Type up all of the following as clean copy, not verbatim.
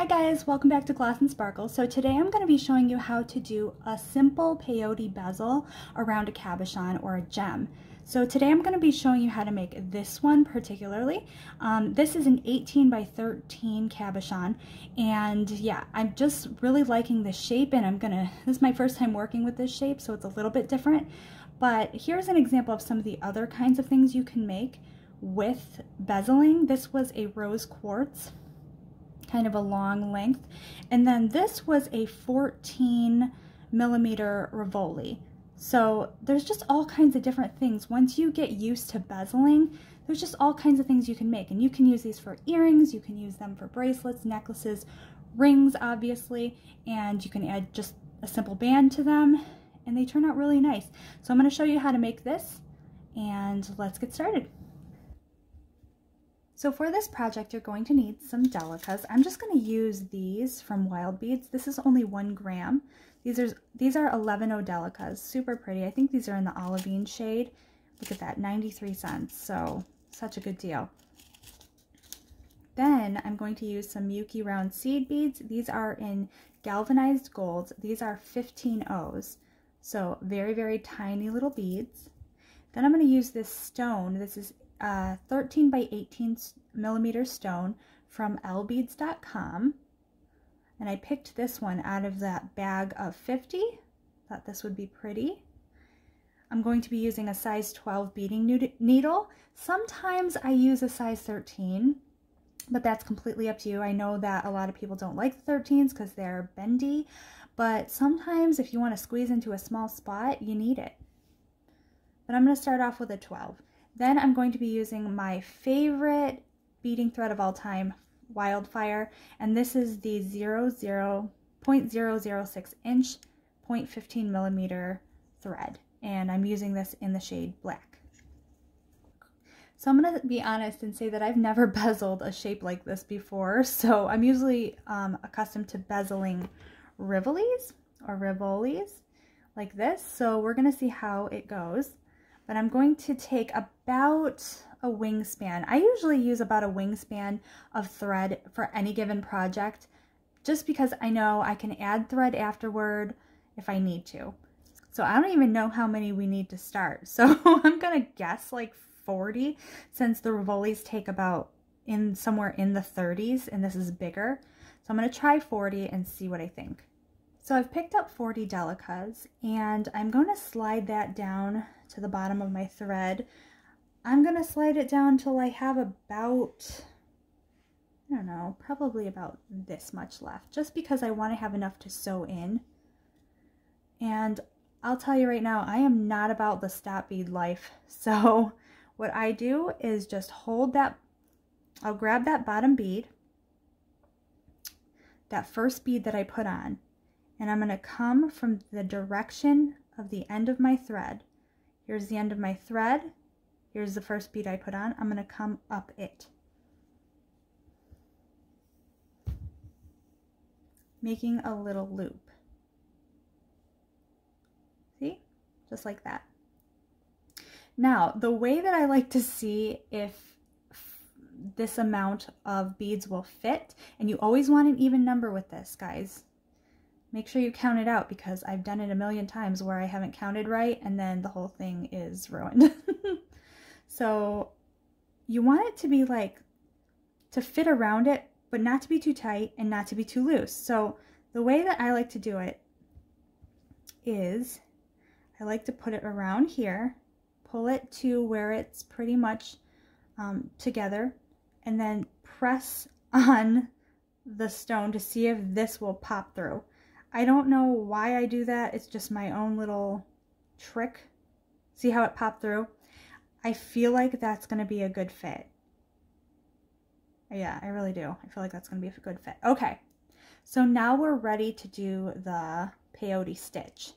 Hi guys, welcome back to Gloss and Sparkle. So today I'm going to be showing you how to do a simple peyote bezel around a cabochon or a gem. So today I'm going to be showing you how to make this one particularly. This is an 18 by 13 cabochon, and yeah, I'm just really liking the shape, and this is my first time working with this shape, so it's a little bit different. But here's an example of some of the other kinds of things you can make with bezeling. This was a rose quartz, kind of a long length, and then this was a 14 millimeter Rivoli. So there's just all kinds of different things. Once you get used to bezeling, there's just all kinds of things you can make, and you can use these for earrings, you can use them for bracelets, necklaces, rings obviously, and you can add just a simple band to them, and they turn out really nice. So I'm going to show you how to make this, and let's get started. So for this project, you're going to need some delicas. I'm just going to use these from Wild Beads. This is only 1 gram. These are 11.0 delicas, super pretty. I think these are in the olivine shade. Look at that, 93 cents, so such a good deal. Then I'm going to use some Yuki round seed beads. These are in galvanized gold. These are 15 O's, so very, very tiny little beads. Then I'm going to use this stone. This is 13 by 18 millimeter stone from lbeads.com, and I picked this one out of that bag of 50. Thought this would be pretty. I'm going to be using a size 12 beading needle. Sometimes I use a size 13, but that's completely up to you. I know that a lot of people don't like the 13s because they're bendy, but sometimes if you want to squeeze into a small spot, you need it. But I'm going to start off with a 12. Then I'm going to be using my favorite beading thread of all time, Wildfire, and this is the 0.006 inch 0.15 millimeter thread, and I'm using this in the shade black. So I'm going to be honest and say that I've never bezeled a shape like this before, so I'm usually accustomed to bezeling rivolis like this, so we're going to see how it goes. But I'm going to take about a wingspan. I usually use about a wingspan of thread for any given project, just because I know I can add thread afterward if I need to. So I don't even know how many we need to start. So I'm gonna guess like 40, since the Rivolis take about somewhere in the 30s, and this is bigger. So I'm gonna try 40 and see what I think. So I've picked up 40 delicas, and I'm going to slide that down to the bottom of my thread. I'm going to slide it down till I have about, I don't know, probably about this much left, just because I want to have enough to sew in. And I'll tell you right now, I am not about the stop bead life. So what I do is just hold that, I'll grab that bottom bead, that first bead that I put on, and I'm going to come from the direction of the end of my thread. Here's the end of my thread. Here's the first bead I put on. I'm going to come up it, making a little loop. See? Just like that. Now, the way that I like to see if this amount of beads will fit, and you always want an even number with this, guys. Make sure you count it out, because I've done it a million times where I haven't counted right and then the whole thing is ruined. So you want it to be like, to fit around it, but not to be too tight and not to be too loose. So the way that I like to do it is I like to put it around here, pull it to where it's pretty much together, and then press on the stone to see if this will pop through. I don't know why I do that. It's just my own little trick. See how it popped through? I feel like that's going to be a good fit. Yeah, I really do. I feel like that's going to be a good fit. Okay, so now we're ready to do the peyote stitch.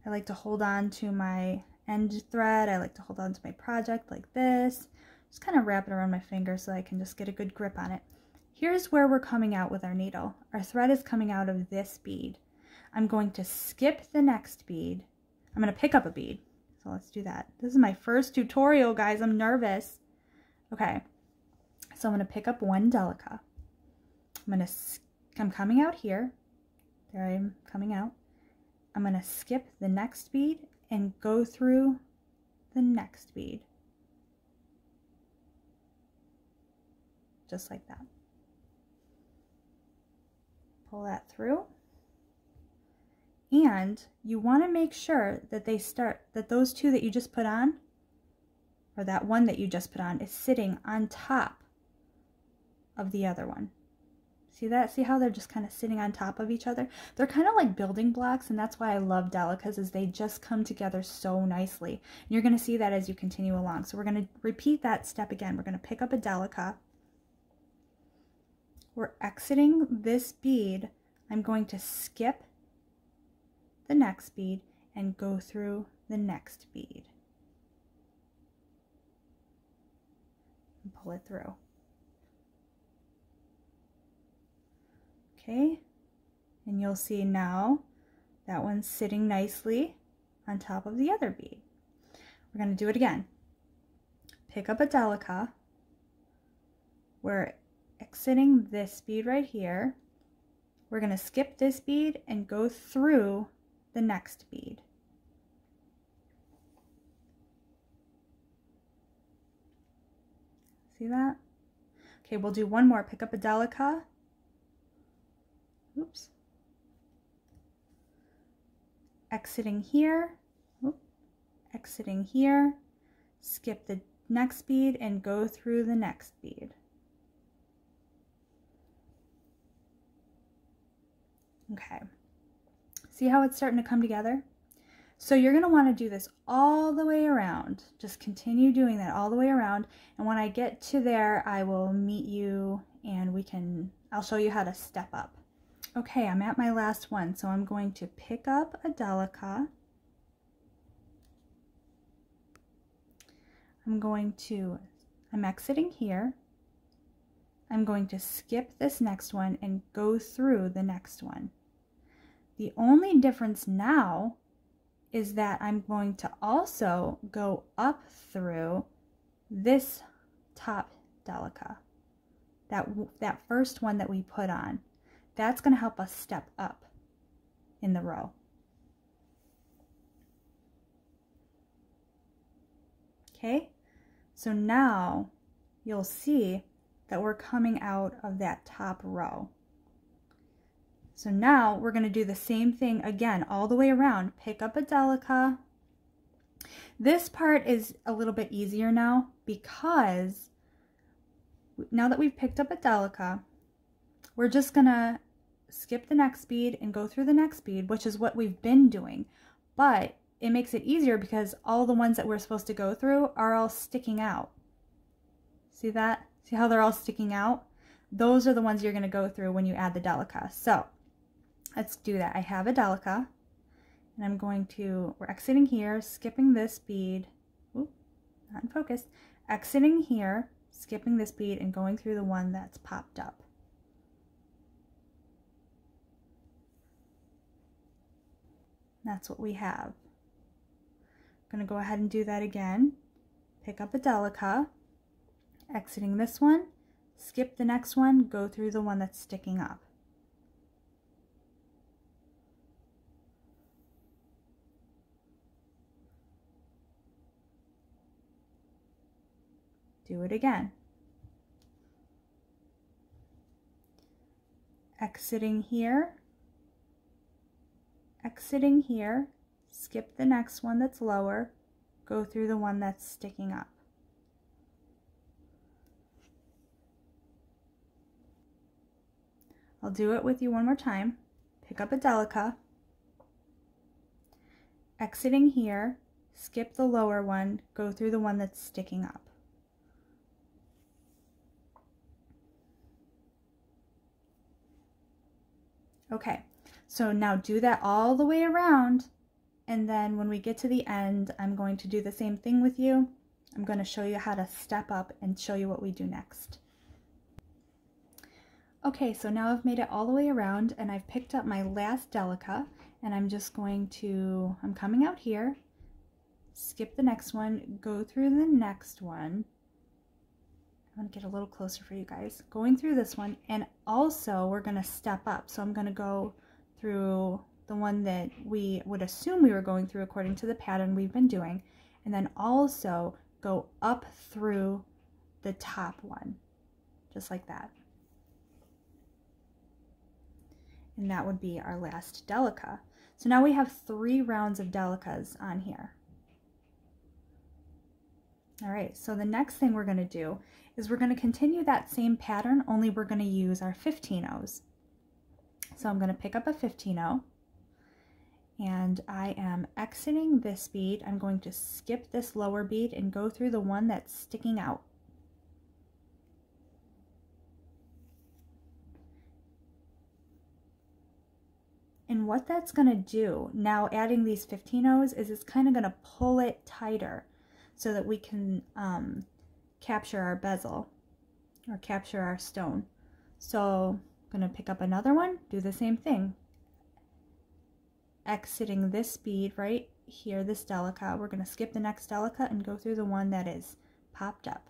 I like to hold on to my end thread. I like to hold on to my project like this. Just kind of wrap it around my finger so I can just get a good grip on it. Here's where we're coming out with our needle. Our thread is coming out of this bead. I'm going to skip the next bead. I'm going to pick up a bead. So let's do that. This is my first tutorial, guys. I'm nervous. Okay. So I'm going to pick up 1 delica. I'm coming out here. There I am coming out. I'm going to skip the next bead and go through the next bead. Just like that. Pull that through. And you want to make sure that that those two that you just put on, or that one that you just put on, is sitting on top of the other one. See that? See how they're just kind of sitting on top of each other? They're kind of like building blocks, and that's why I love delicas, is they just come together so nicely. And you're going to see that as you continue along. So we're going to repeat that step again. We're going to pick up a delica. We're exiting this bead. I'm going to skip the next bead and go through the next bead. And pull it through. Okay, and you'll see now that one's sitting nicely on top of the other bead. We're going to do it again. Pick up a delica. We're exiting this bead right here. We're going to skip this bead and go through the next bead. See that? Okay, we'll do one more. Pick up a delica. Oops. Exiting here. Oop. Exiting here. Skip the next bead and go through the next bead. Okay. See how it's starting to come together? So you're going to want to do this all the way around. Just continue doing that all the way around. And when I get to there, I will meet you and I'll show you how to step up. Okay, I'm at my last one, so I'm going to pick up a delica. I'm exiting here. I'm going to skip this next one and go through the next one. The only difference now is that I'm going to also go up through this top delica, that first one that we put on. That's going to help us step up in the row. Okay, so now you'll see that we're coming out of that top row. So now we're going to do the same thing again all the way around. Pick up a delica. This part is a little bit easier now because now that we've picked up a delica, we're just going to skip the next bead and go through the next bead, which is what we've been doing. But it makes it easier because all the ones that we're supposed to go through are all sticking out. See that? See how they're all sticking out? Those are the ones you're going to go through when you add the delica. So let's do that. I have a delica and we're exiting here, skipping this bead. Ooh, not in focus. Exiting here, skipping this bead and going through the one that's popped up. That's what we have. I'm going to go ahead and do that again. Pick up a delica, exiting this one, skip the next one, go through the one that's sticking up. Do it again. Exiting here, skip the next one that's lower, go through the one that's sticking up. I'll do it with you one more time. Pick up a delica, exiting here, skip the lower one, go through the one that's sticking up. Okay, so now do that all the way around, and then when we get to the end, I'm going to do the same thing with you. I'm going to show you how to step up and show you what we do next. Okay, so now I've made it all the way around and I've picked up my last delica, and I'm coming out here, skip the next one, go through the next one. I'm gonna get a little closer for you guys. Going through this one, and also we're gonna step up. So I'm gonna go through the one that we would assume we were going through according to the pattern we've been doing, and then also go up through the top one, just like that. And that would be our last delica. So now we have 3 rounds of delicas on here. All right, so the next thing we're gonna do is we're gonna continue that same pattern, only we're gonna use our 15-0s. So I'm gonna pick up a 15-0, and I am exiting this bead. I'm going to skip this lower bead and go through the one that's sticking out. And what that's gonna do, now adding these 15-0s, is it's kind of gonna pull it tighter so that we can capture our bezel or capture our stone. So I'm gonna pick up another one, do the same thing. Exiting this bead right here, this delica, we're gonna skip the next delica and go through the one that is popped up.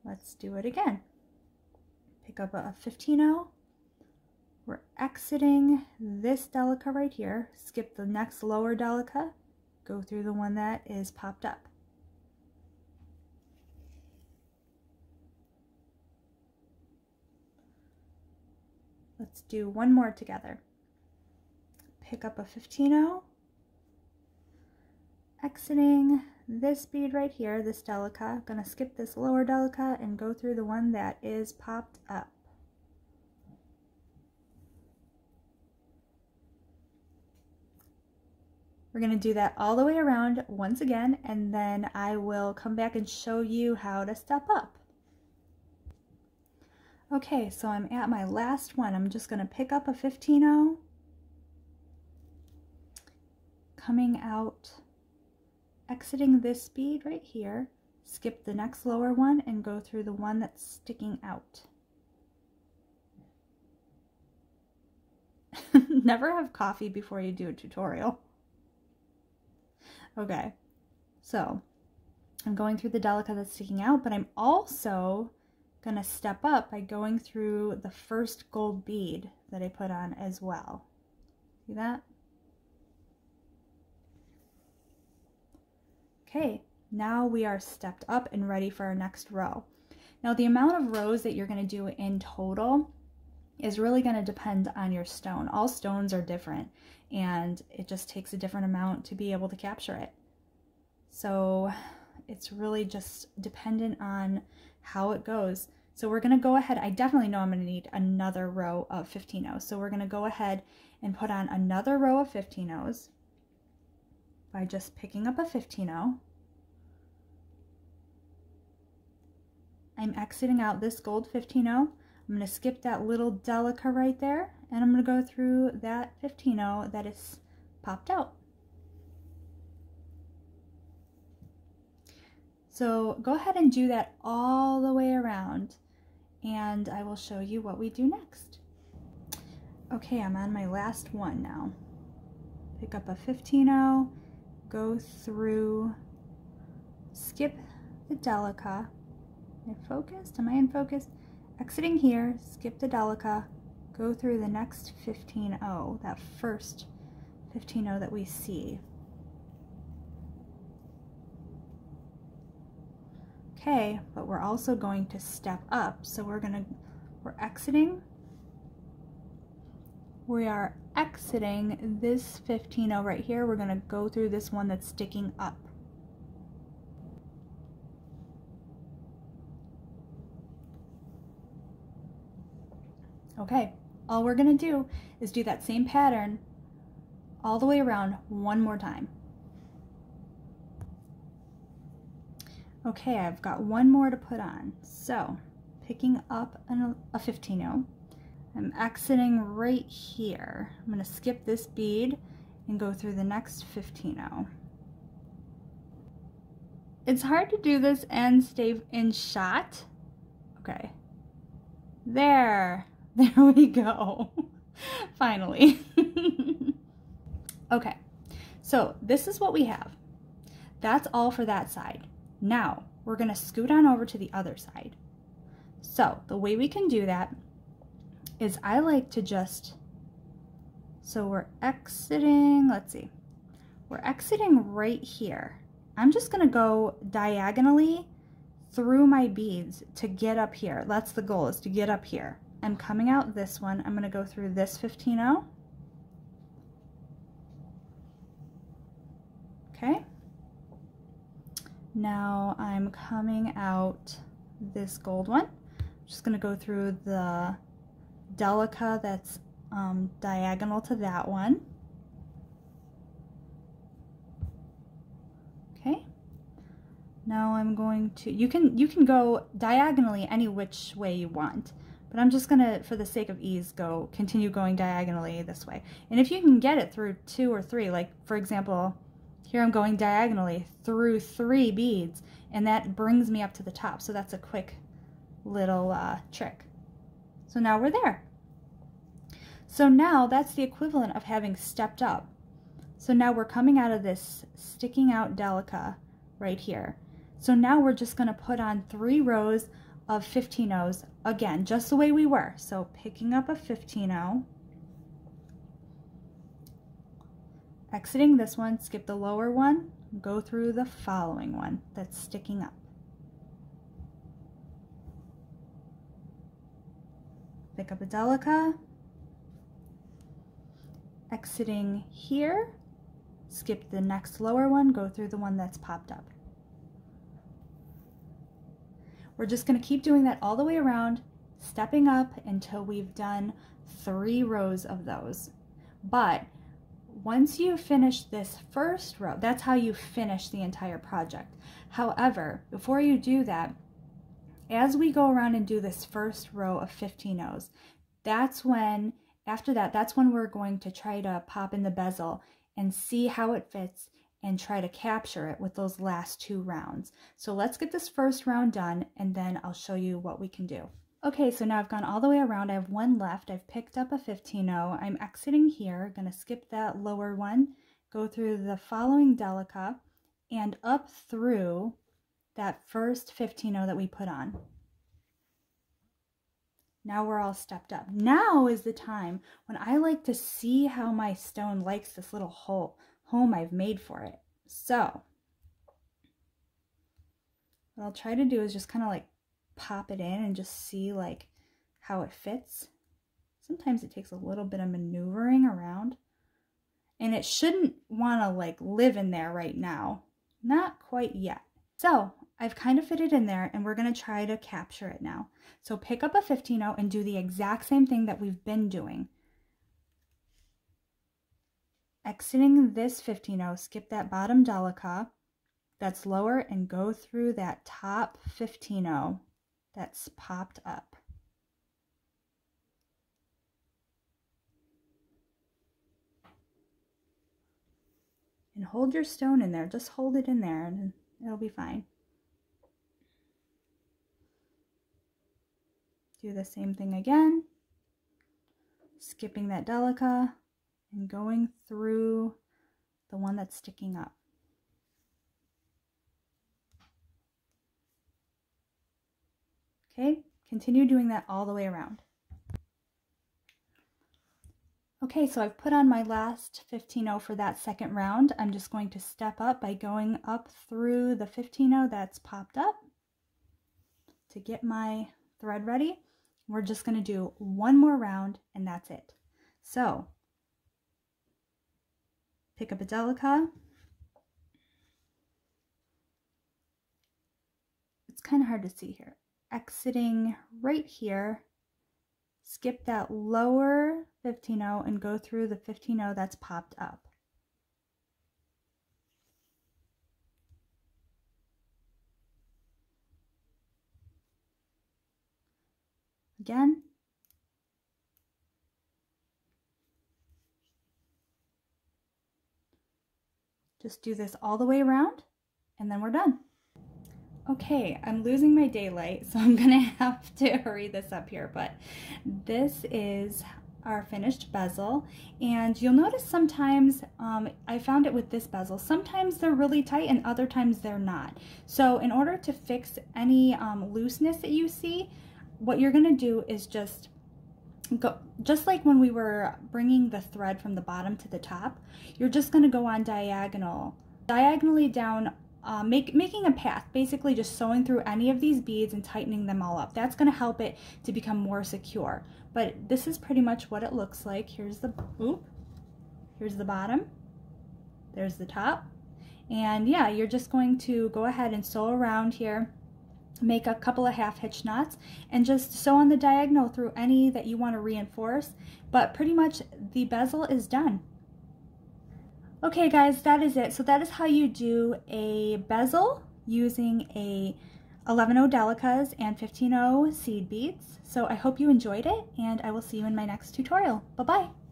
Let's do it again. Pick up a 15-0. We're exiting this delica right here, skip the next lower delica, go through the one that is popped up. Let's do one more together. Pick up a 15-0, exiting this bead right here, this delica, gonna skip this lower delica and go through the one that is popped up. We're gonna do that all the way around once again, and then I will come back and show you how to step up. Okay, so I'm at my last one. I'm just gonna pick up a 15-0, coming out, exiting this bead right here, skip the next lower one and go through the one that's sticking out. Never have coffee before you do a tutorial. Okay, so I'm going through the delica that's sticking out, but I'm also gonna step up by going through the first gold bead that I put on as well. See that? Okay, now we are stepped up and ready for our next row. Now the amount of rows that you're going to do in total is really going to depend on your stone. All stones are different, and it just takes a different amount to be able to capture it. So it's really just dependent on how it goes. So we're going to go ahead. I definitely know I'm going to need another row of 15-0s. So we're going to go ahead and put on another row of 15-0s by just picking up a 15-0. I'm exiting out this gold 15-0. I'm going to skip that little delica right there, and I'm going to go through that 15-0 that is popped out. So go ahead and do that all the way around, and I will show you what we do next. Okay, I'm on my last one now. Pick up a 15-0, go through, skip the delica. Am I focused? Am I in focus? Exiting here, skip the delica, go through the next 15-0, that first 15-0 that we see. Okay, but we're also going to step up. So we're exiting. We are exiting this 15-0 right here. We're gonna go through this one that's sticking up. Okay, all we're gonna do is do that same pattern all the way around one more time. Okay, I've got one more to put on. So, picking up a 15-0, I'm exiting right here. I'm gonna skip this bead and go through the next 15-0. It's hard to do this and stay in shot. Okay, there we go. Finally. Okay, so this is what we have. That's all for that side. Now, we're gonna scoot on over to the other side. So, the way we can do that is I like to just, so we're exiting, let's see, we're exiting right here. I'm just gonna go diagonally through my beads to get up here. That's the goal, is to get up here. I'm coming out this one. I'm gonna go through this 15-0. Okay. Now I'm coming out this gold one. I'm just gonna go through the delica that's diagonal to that one. Okay. Now I'm going to, you can go diagonally any which way you want, but I'm just gonna, for the sake of ease, continue going diagonally this way. And if you can get it through 2 or 3, like for example, here I'm going diagonally through 3 beads, and that brings me up to the top. So that's a quick little trick. So now we're there. So now that's the equivalent of having stepped up. So now we're coming out of this sticking out delica right here. So now we're just going to put on 3 rows of 15-0s again, just the way we were. So picking up a 15-0, exiting this one, skip the lower one, go through the following one that's sticking up. Pick up a delica, exiting here, skip the next lower one, go through the one that's popped up. We're just going to keep doing that all the way around, stepping up until we've done 3 rows of those. But once you finish this first row, that's how you finish the entire project. However, before you do that, as we go around and do this first row of 15-0s, that's when, after that, that's when we're going to try to pop in the bezel and see how it fits and try to capture it with those last 2 rounds. So let's get this first round done, and then I'll show you what we can do. Okay, so now I've gone all the way around. I have 1 left. I've picked up a 15-0. I'm exiting here, gonna skip that lower one, go through the following delica, and up through that first 15-0 that we put on. Now we're all stepped up. Now is the time when I like to see how my stone likes this little home I've made for it. So what I'll try to do is just kind of like pop it in and just see like how it fits. Sometimes it takes a little bit of maneuvering around, and it shouldn't want to like live in there right now. Not quite yet. So I've kind of fit it in there, and we're going to try to capture it now. So pick up a 15-0 and do the exact same thing that we've been doing. Exiting this 15-0, skip that bottom delica that's lower and go through that top 15-0 that's popped up. And hold your stone in there. Just hold it in there and it'll be fine. Do the same thing again. Skipping that delica and going through the one that's sticking up. Okay, continue doing that all the way around. Okay, so I've put on my last 15-0 for that second round. I'm just going to step up by going up through the 15-0 that's popped up to get my thread ready. We're just going to do 1 more round and that's it. So pick up a delica. It's kind of hard to see here. Exiting right here, skip that lower 15-0 and go through the 15-0 that's popped up. Again. Just do this all the way around and then we're done. Okay, I'm losing my daylight, so I'm gonna have to hurry this up here, but this is our finished bezel, and you'll notice sometimes, I found it with this bezel, sometimes they're really tight and other times they're not. So in order to fix any looseness that you see, what you're going to do is just go, just like when we were bringing the thread from the bottom to the top, you're just going to go on diagonally down, making a path, basically just sewing through any of these beads and tightening them all up. That's going to help it to become more secure. But this is pretty much what it looks like. Here's the bottom, there's the top, and yeah, you're just going to go ahead and sew around here, make a couple of half hitch knots, and just sew on the diagonal through any that you want to reinforce. But pretty much the bezel is done. Okay guys, that is it. So that is how you do a bezel using a 11-0 delicas and 15-0 seed beads. So I hope you enjoyed it, and I will see you in my next tutorial. Bye-bye.